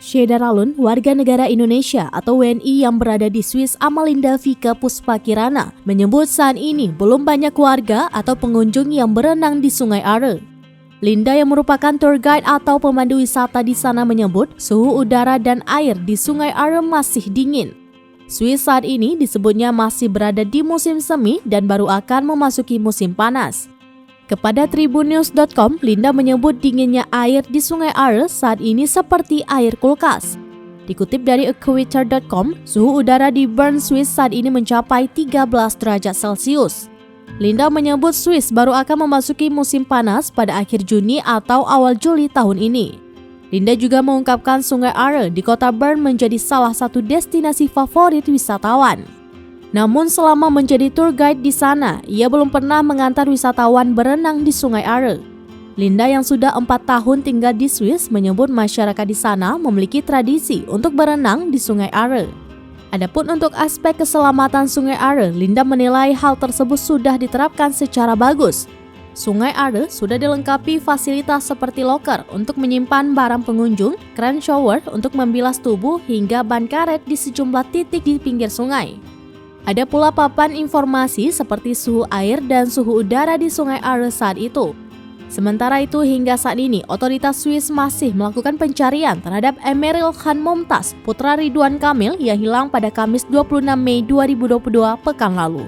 Syeda Ralun, warga negara Indonesia atau WNI yang berada di Swiss Amalinda Vika Puspakirana, menyebut saat ini belum banyak warga atau pengunjung yang berenang di Sungai Are. Linda yang merupakan tour guide atau pemandu wisata di sana menyebut suhu udara dan air di Sungai Are masih dingin. Swiss saat ini disebutnya masih berada di musim semi dan baru akan memasuki musim panas. Kepada tribunnews.com, Linda menyebut dinginnya air di Sungai Are saat ini seperti air kulkas. Dikutip dari equator.com, suhu udara di Bern, Swiss saat ini mencapai 13 derajat Celcius. Linda menyebut Swiss baru akan memasuki musim panas pada akhir Juni atau awal Juli tahun ini. Linda juga mengungkapkan Sungai Are di kota Bern menjadi salah satu destinasi favorit wisatawan. Namun selama menjadi tour guide di sana, ia belum pernah mengantar wisatawan berenang di Sungai Are. Linda yang sudah 4 tahun tinggal di Swiss menyebut masyarakat di sana memiliki tradisi untuk berenang di Sungai Are. Adapun untuk aspek keselamatan Sungai Are, Linda menilai hal tersebut sudah diterapkan secara bagus. Sungai Are sudah dilengkapi fasilitas seperti loker untuk menyimpan barang pengunjung, kran shower untuk membilas tubuh hingga ban karet di sejumlah titik di pinggir sungai. Ada pula papan informasi seperti suhu air dan suhu udara di Sungai Are saat itu. Sementara itu hingga saat ini otoritas Swiss masih melakukan pencarian terhadap Emeril Khan Mumtaz, putra Ridwan Kamil yang hilang pada Kamis 26 Mei 2022 pekan lalu.